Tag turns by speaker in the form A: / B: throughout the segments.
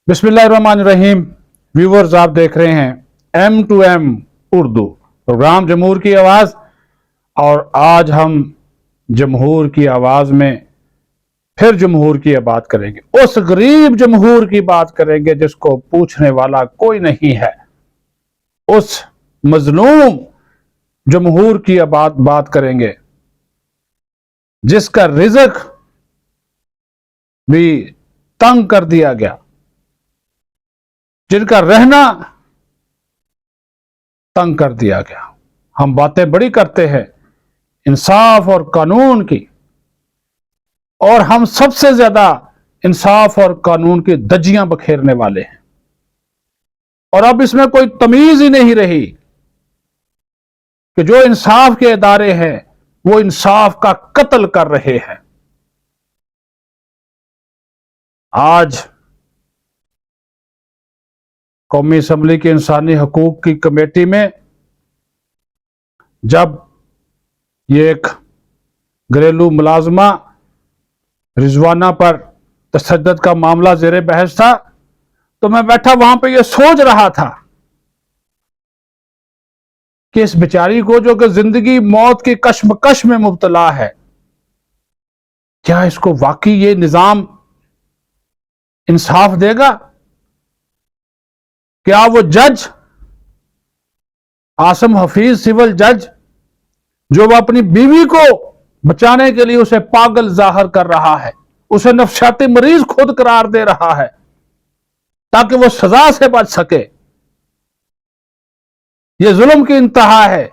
A: बिस्मिल्लाहिर्रहमानिर्रहीम। व्यूवर्स, आप देख रहे हैं M2M उर्दू प्रोग्राम जमहूर की आवाज़। और आज हम जमहूर की आवाज़ में फिर जमहूर की बात करेंगे, उस गरीब जमहूर की बात करेंगे जिसको पूछने वाला कोई नहीं है, उस मजलूम जमहूर की बात करेंगे जिसका रिज़्क भी तंग कर दिया गया, जिनका रहना तंग कर दिया गया। हम बातें बड़ी करते हैं इंसाफ और कानून की, और हम सबसे ज्यादा इंसाफ और कानून की धज्जियां बखेरने वाले हैं। और अब इसमें कोई तमीज ही नहीं रही कि जो इंसाफ के इदारे हैं वो इंसाफ का कत्ल कर रहे हैं। आज कौमी असम्बली की इंसानी हकूक की कमेटी में जब ये एक घरेलू मुलाजमा रिजवाना पर तशद्दुद का मामला ज़ेरे बहस था, तो मैं बैठा वहां पे ये सोच रहा था कि इस बेचारी को जो कि जिंदगी मौत की कश्मकश में मुब्तला है, क्या इसको वाकई ये निजाम इंसाफ देगा? क्या वो जज आसम हफीज, सिविल जज, जो वो अपनी बीवी को बचाने के लिए उसे पागल जाहिर कर रहा है, उसे नफसियाती मरीज खुद करार दे रहा है ताकि वो सजा से बच सके, ये जुल्म की इंतहा है।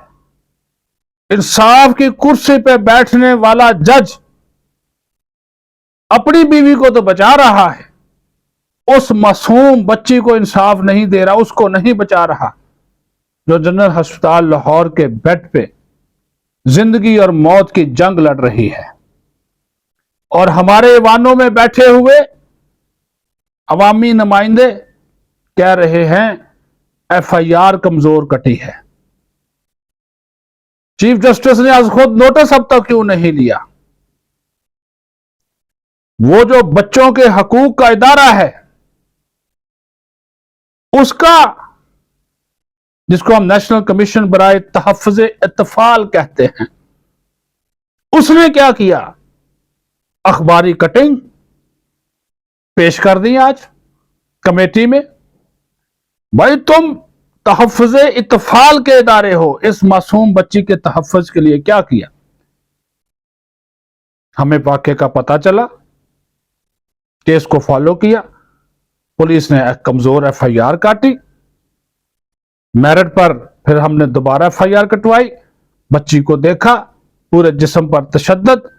A: इंसाफ की कुर्सी पे बैठने वाला जज अपनी बीवी को तो बचा रहा है, उस मासूम बच्ची को इंसाफ नहीं दे रहा, उसको नहीं बचा रहा, जो जनरल अस्पताल लाहौर के बेड पे जिंदगी और मौत की जंग लड़ रही है। और हमारे ईवानों में बैठे हुए अवामी नुमाइंदे कह रहे हैं FIR कमजोर कटी है। चीफ जस्टिस ने आज खुद नोटिस अब तक क्यों नहीं लिया? वो जो बच्चों के हकूक का इदारा है, उसका, जिसको हम नेशनल कमीशन बराए तहफ़्फ़ुज़ अतफ़ाल कहते हैं, उसने क्या किया? अखबारी कटिंग पेश कर दी आज कमेटी में। भाई, तुम तहफ़्फ़ुज़ अतफ़ाल के इदारे हो, इस मासूम बच्ची के तहफ़्फ़ुज़ के लिए क्या किया? हमें वाक़े का पता चला, केस को फॉलो किया, पुलिस ने कमजोर FIR काटी, मेरिट पर फिर हमने दोबारा FIR कटवाई, बच्ची को देखा, पूरे जिस्म पर तशद्दुद,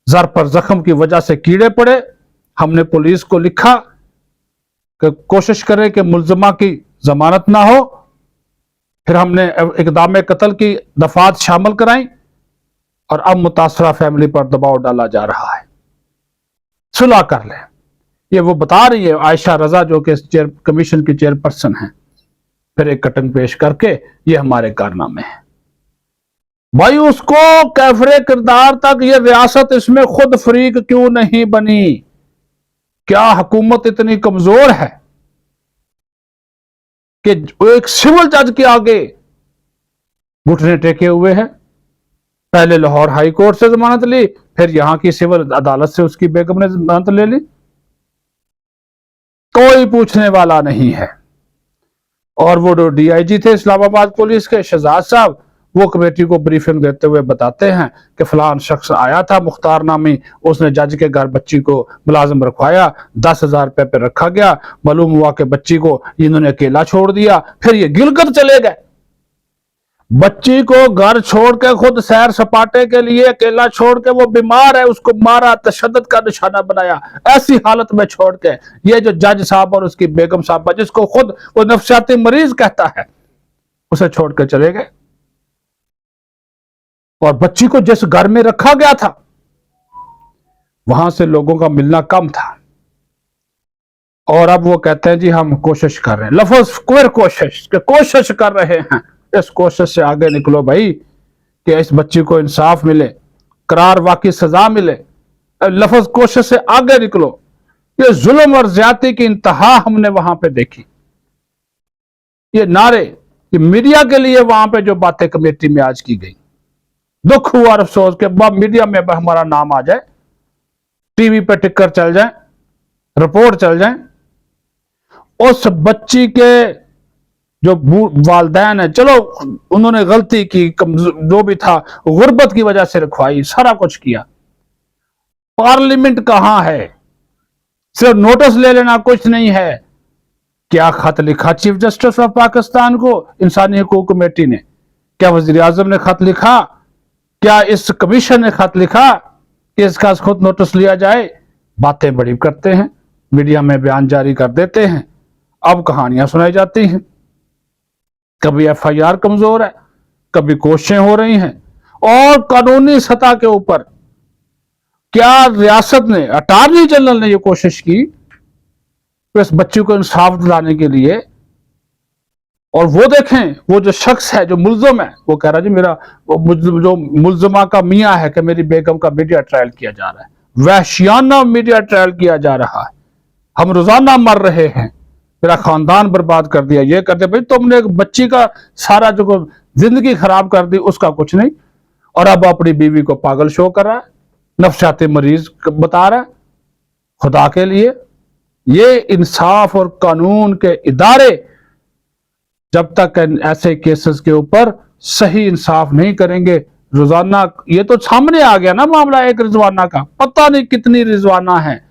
A: जर पर जख्म की वजह से कीड़े पड़े। हमने पुलिस को लिखा कि कोशिश करें कि मुल्ज़मा की जमानत ना हो। फिर हमने इक़दाम कत्ल की दफात शामिल कराई, और अब मुतासरा फैमिली पर दबाव डाला जा रहा है, सुलह कर लें। ये वो बता रही है आयशा रजा, जो कि कमीशन की चेयरपर्सन है, फिर एक कटिंग पेश करके ये हमारे कारनामे हैं। भाई, उसको कैफरे किरदार तक ये रियासत इसमें खुद फरीक क्यों नहीं बनी? क्या हुकूमत इतनी कमजोर है कि एक सिविल जज के आगे घुटने टेके हुए हैं? पहले लाहौर हाई कोर्ट से जमानत ली, फिर यहां की सिविल अदालत से उसकी बेगम ने जमानत ले ली, कोई पूछने वाला नहीं है। और वो जो DIG थे इस्लामाबाद पुलिस के, शहजाद साहब, वो कमेटी को ब्रीफिंग देते हुए बताते हैं कि फलान शख्स आया था मुख्तार नामी, उसने जज के घर बच्ची को मुलाजिम रखवाया, 10,000 रुपए पे रखा गया, मालूम हुआ कि बच्ची को इन्होंने अकेला छोड़ दिया, फिर ये गिलगित चले गए। बच्ची को घर छोड़ के, खुद सैर सपाटे के लिए अकेला छोड़ के, वो बीमार है, उसको मारा, तशद्दुद का निशाना बनाया, ऐसी हालत में छोड़ के ये जो जज साहब और उसकी बेगम साहबा, जिसको खुद वो नफसियाती मरीज कहता है, उसे छोड़ के चले गए। और बच्ची को जिस घर में रखा गया था, वहां से लोगों का मिलना कम था। और अब वो कहते हैं जी हम कोशिश कर रहे हैं, लफ्ज कोशिश कर रहे हैं। इस कोशिश से आगे निकलो भाई, कि इस बच्ची को इंसाफ मिले, करार वाकई सजा मिले। लफ्ज कोशिश से आगे निकलो। ये जुल्म और ज्यादती की इंतहा हमने वहां पे देखी। ये नारे, ये मीडिया के लिए वहां पे जो बातें कमेटी में आज की गई, दुख हुआ और अफसोस के बाद मीडिया में हमारा नाम आ जाए, टीवी पे टिकर चल जाए, रिपोर्ट चल जाए, उस बच्ची के जो वालदैन है, चलो उन्होंने गलती की, जो भी था गुर्बत की वजह से रखवाई, सारा कुछ किया, पार्लियामेंट कहां है, सिर्फ नोटिस ले लेना कुछ नहीं है। क्या खत लिखा चीफ जस्टिस ऑफ पाकिस्तान को इंसानी हकूक कमेटी ने? क्या वजीर आजम ने खत लिखा? क्या इस कमीशन ने खत लिखा कि इसका खुद नोटिस लिया जाए? बातें बड़ी करते हैं, मीडिया में बयान जारी कर देते हैं, अब कहानियां सुनाई जाती हैं। कभी एफआईआर कमजोर है, कभी कोशिशें हो रही हैं, और कानूनी सतह के ऊपर क्या रियासत ने, अटॉर्नी जनरल ने यह कोशिश की कि इस बच्ची को इंसाफ दिलाने के लिए, और वो देखें, वो जो शख्स है जो मुल्जिम है, वो कह रहा जी मेरा, जो मुल्जिमा का मियां है कि मेरी बेगम का मीडिया ट्रायल किया जा रहा है, वहशियाना मीडिया ट्रायल किया जा रहा है, हम रोजाना मर रहे हैं, मेरा खानदान बर्बाद कर दिया, ये कर दिया। भाई तुमने एक बच्ची का सारा जो जिंदगी खराब कर दी, उसका कुछ नहीं, और अब अपनी बीवी को पागल शो कर रहा है, नफसियाती मरीज बता रहा है। खुदा के लिए, ये इंसाफ और कानून के इदारे जब तक ऐसे केसेस के ऊपर सही इंसाफ नहीं करेंगे, रोजाना ये तो सामने आ गया ना मामला एक रिजवाना का, पता नहीं कितनी रिजवाना है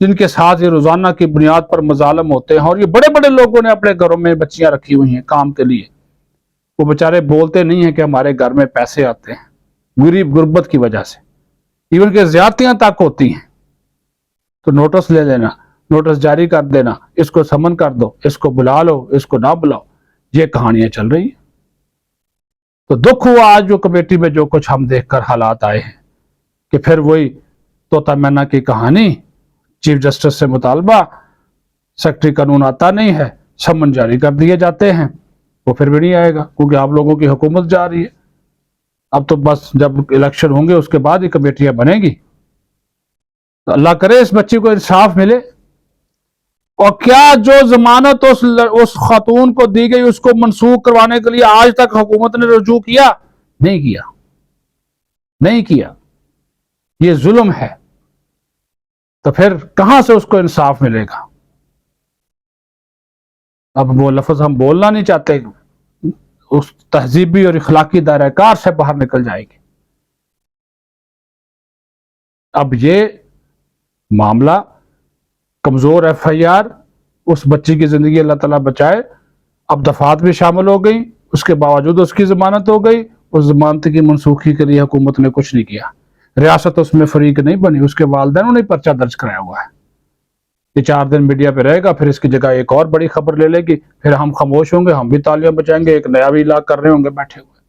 A: जिनके साथ ये रोजाना की बुनियाद पर मजालम होते हैं, और ये बड़े बड़े लोगों ने अपने घरों में बच्चियां रखी हुई हैं काम के लिए। वो बेचारे बोलते नहीं है कि हमारे घर में पैसे आते हैं, गरीब गुर्बत की वजह से, इवन के ज्यादतियां तक होती हैं। तो नोटिस ले लेना, नोटिस जारी कर देना, इसको समन कर दो, इसको बुला लो, इसको ना बुलाओ, ये कहानियां चल रही हैं। तो दुख हुआ आज जो कमेटी में जो कुछ हम देखकर हालात आए हैं, कि फिर वही तोता मैना की कहानी, चीफ जस्टिस से मुतालबा, सेक्रेटरी कानून आता नहीं है, समन जारी कर दिए जाते हैं, वो फिर भी नहीं आएगा क्योंकि आप लोगों की हुकूमत जा रही है। अब तो बस जब इलेक्शन होंगे उसके बाद ही कमेटियां बनेगी। तो अल्लाह करे इस बच्ची को इंसाफ मिले। और क्या जो जमानत उस खातून को दी गई उसको मनसूख करवाने के लिए आज तक हुकूमत ने रुजू किया? नहीं किया, नहीं किया। ये जुल्म है, तो फिर कहां से उसको इंसाफ मिलेगा? अब वो लफ्ज हम बोलना नहीं चाहते, उस तहजीबी और इखलाकी दायराकार से बाहर निकल जाएगी। अब ये मामला कमजोर एफआईआर, उस बच्ची की जिंदगी अल्लाह ताला बचाए, अब दफात भी शामिल हो गई, उसके बावजूद उसकी जमानत हो गई, उस जमानत की मनसूखी के लिए हुकूमत ने कुछ नहीं किया, रियासत उसमें फरीक नहीं बनी, उसके वालिदैन ने पर्चा दर्ज कराया हुआ है। ये 4 दिन मीडिया पे रहेगा, फिर इसकी जगह एक और बड़ी खबर ले लेगी, फिर हम खामोश होंगे, हम भी तालियां बजाएंगे, एक नया भी इलाज कर रहे होंगे बैठे हुए।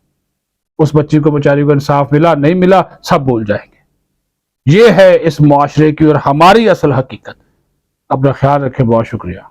A: उस बच्ची को बेचारी को इंसाफ मिला नहीं मिला सब भूल जाएंगे। ये है इस मुआशरे की और हमारी असल हकीकत। अपना ख्याल रखें, बहुत शुक्रिया।